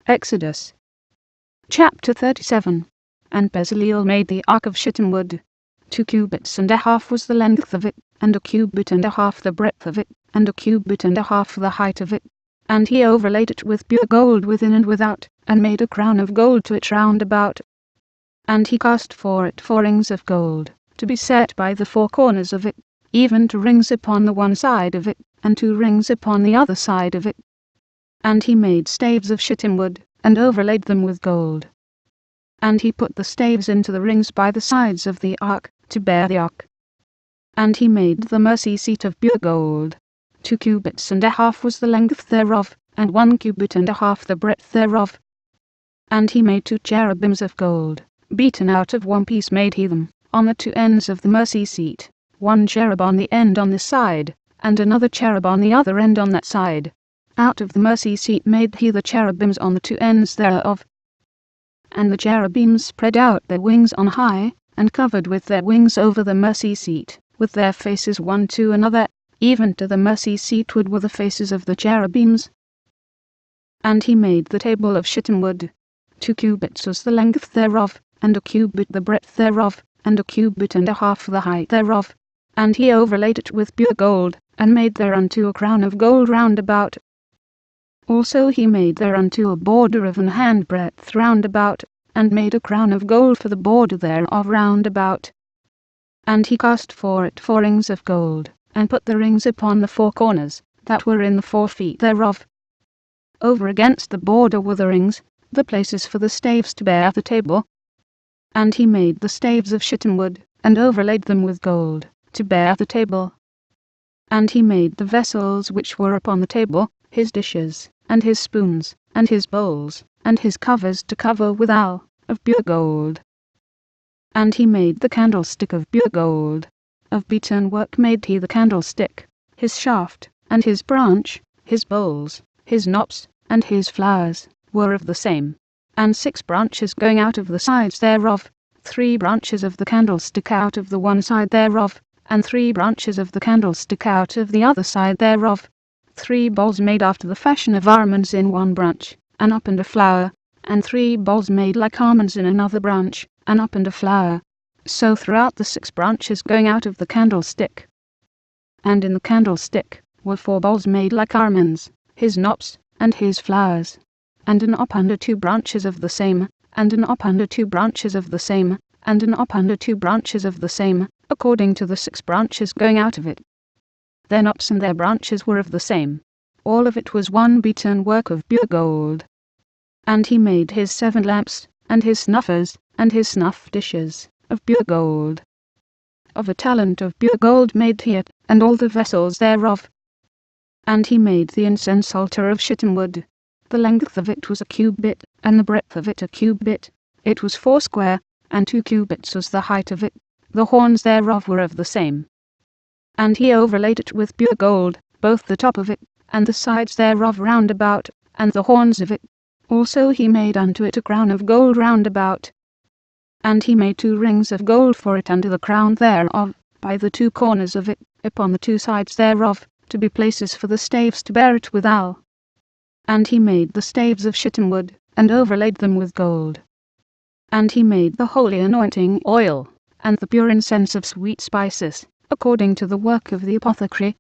Exodus chapter 37. And Bezaleel made the ark of shittim wood. 2 cubits and a half was the length of it, and a cubit and a half the breadth of it, and a cubit and a half the height of it. And he overlaid it with pure gold within and without, and made a crown of gold to it round about. And he cast for it 4 rings of gold, to be set by the 4 corners of it, even 2 rings upon the one side of it, and 2 rings upon the other side of it. And he made staves of shittim wood, and overlaid them with gold. And he put the staves into the rings by the sides of the ark, to bear the ark. And he made the mercy seat of pure gold. 2 cubits and a half was the length thereof, and 1 cubit and a half the breadth thereof. And he made 2 cherubims of gold, beaten out of one piece made he them, on the 2 ends of the mercy seat, 1 cherub on the end on this side, and another cherub on the other end on that side. Out of the mercy seat made he the cherubims on the 2 ends thereof. And the cherubims spread out their wings on high, and covered with their wings over the mercy seat, with their faces one to another, even to the mercy seatward were the faces of the cherubims. And he made the table of shittim wood. 2 cubits was the length thereof, and a cubit the breadth thereof, and a cubit and a half the height thereof. And he overlaid it with pure gold, and made thereunto a crown of gold round about. Also he made thereunto a border of an handbreadth round about, and made a crown of gold for the border thereof round about. And he cast for it 4 rings of gold, and put the rings upon the 4 corners, that were in the 4 feet thereof. Over against the border were the rings, the places for the staves to bear the table. And he made the staves of shittim wood, and overlaid them with gold, to bear the table. And he made the vessels which were upon the table, his dishes, and his spoons, and his bowls, and his covers to cover withal, of pure gold. And he made the candlestick of pure gold. Of beaten work made he the candlestick, his shaft, and his branch, his bowls, his knops, and his flowers, were of the same. And 6 branches going out of the sides thereof, 3 branches of the candlestick out of the one side thereof, and 3 branches of the candlestick out of the other side thereof. 3 bowls made after the fashion of almonds in one branch, an up and a flower, and 3 bowls made like almonds in another branch, an up and a flower. So throughout the 6 branches going out of the candlestick. And in the candlestick were 4 bowls made like almonds, his knops, and his flowers. And an up under 2 branches of the same, and an up under 2 branches of the same, and an up under 2 branches of the same, according to the 6 branches going out of it. Their knops and their branches were of the same. All of it was one beaten work of pure gold. And he made his 7 lamps, and his snuffers, and his snuff dishes, of pure gold. Of a talent of pure gold made he it, and all the vessels thereof. And he made the incense altar of shittim wood. The length of it was a cubit, and the breadth of it a cubit. It was 4 square, and 2 cubits was the height of it. The horns thereof were of the same. And he overlaid it with pure gold, both the top of it, and the sides thereof round about, and the horns of it. Also he made unto it a crown of gold round about. And he made 2 rings of gold for it under the crown thereof, by the 2 corners of it, upon the 2 sides thereof, to be places for the staves to bear it withal. And he made the staves of shittim wood, and overlaid them with gold. And he made the holy anointing oil, and the pure incense of sweet spices, according to the work of the apothecary,